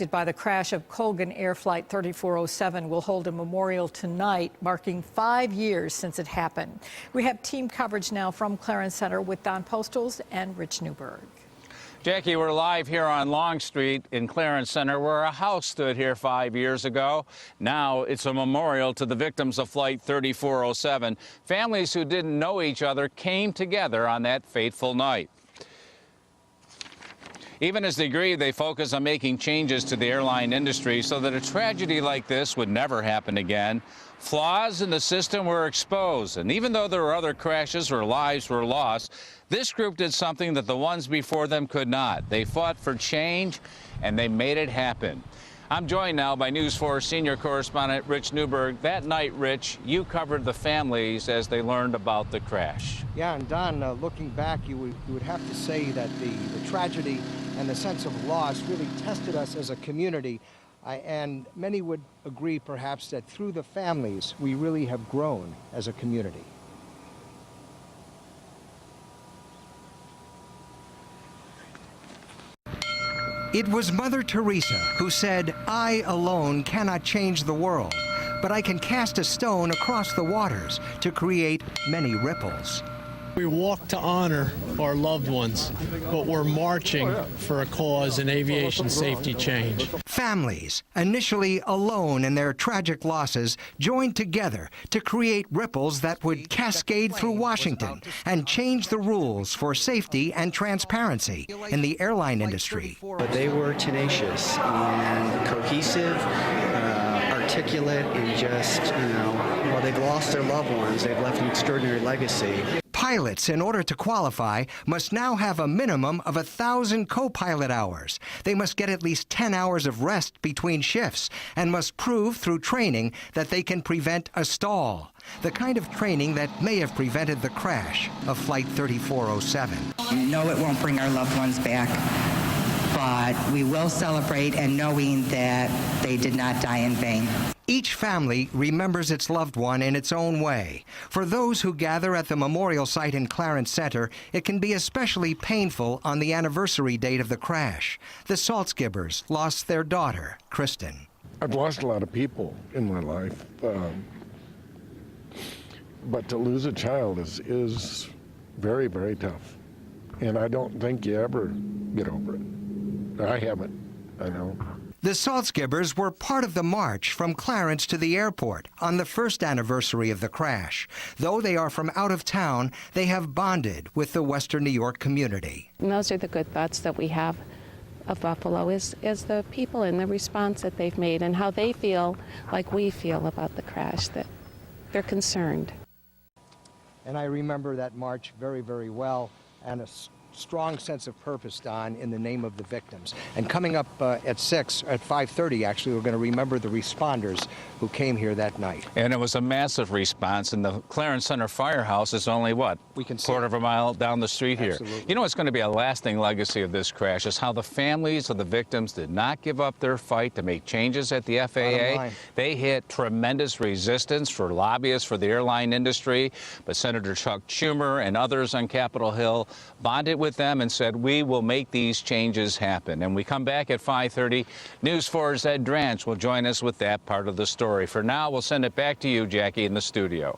By the crash of Colgan Air Flight 3407 will hold a memorial tonight, marking 5 years since it happened. We have team coverage now from Clarence Center with Don Postles and Rich Newberg. Jackie, we're live here on Long Street in Clarence Center, where a house stood here 5 years ago. Now it's a memorial to the victims of Flight 3407. Families who didn't know each other came together on that fateful night. Even as they grieve, they focus on making changes to the airline industry so that a tragedy like this would never happen again. Flaws in the system were exposed, and even though there were other crashes where lives were lost, this group did something that the ones before them could not. They fought for change, and they made it happen. I'm joined now by News 4 senior correspondent Rich Newberg. That night, Rich, you covered the families as they learned about the crash. Yeah, and Don, looking back, you would have to say that the tragedy and the sense of loss really tested us as a community. And many would agree, perhaps, that through the families, we really have grown as a community. It was Mother Teresa who said, "I alone cannot change the world, but I can cast a stone across the waters to create many ripples." We walk to honor our loved ones, but we're marching for a cause in aviation safety change. Families, initially alone in their tragic losses, joined together to create ripples that would cascade through Washington and change the rules for safety and transparency in the airline industry. But they were tenacious and cohesive, articulate, and just, while they've lost their loved ones, they've left an extraordinary legacy. Pilots, in order to qualify, must now have a minimum of 1,000 co-pilot hours. They must get at least 10 hours of rest between shifts and must prove through training that they can prevent a stall, the kind of training that may have prevented the crash of Flight 3407. No, it won't bring our loved ones back, but we will celebrate and knowing that they did not die in vain. Each family remembers its loved one in its own way. For those who gather at the memorial site in Clarence Center, it can be especially painful on the anniversary date of the crash. The Saltzgibbers lost their daughter, Kristen. I've lost a lot of people in my life, but to lose a child is very, very tough. And I don't think you ever get over it. I haven't, I know. The Saltzgibbers were part of the march from Clarence to the airport on the first anniversary of the crash. Though they are from out of town, they have bonded with the Western New York community. And those are the good thoughts that we have of Buffalo is the people and the response that they've made and how they feel like we feel about the crash, that they're concerned. And I remember that march very, very well, and a strong sense of purpose, Don, in the name of the victims. And coming up at 5:30, actually, we're going to remember the responders who came here that night. And it was a massive response, and the Clarence Center Firehouse is only, what, quarter of a mile down the street here. Absolutely. You know what's going to be a lasting legacy of this crash is how the families of the victims did not give up their fight to make changes at the FAA. They hit tremendous resistance for lobbyists for the airline industry, but Senator Chuck Schumer and others on Capitol Hill bonded with them and said, we will make these changes happen. And we come back at 5:30. News 4's Ed Dranch will join us with that part of the story. For now, we'll send it back to you, Jackie, in the studio.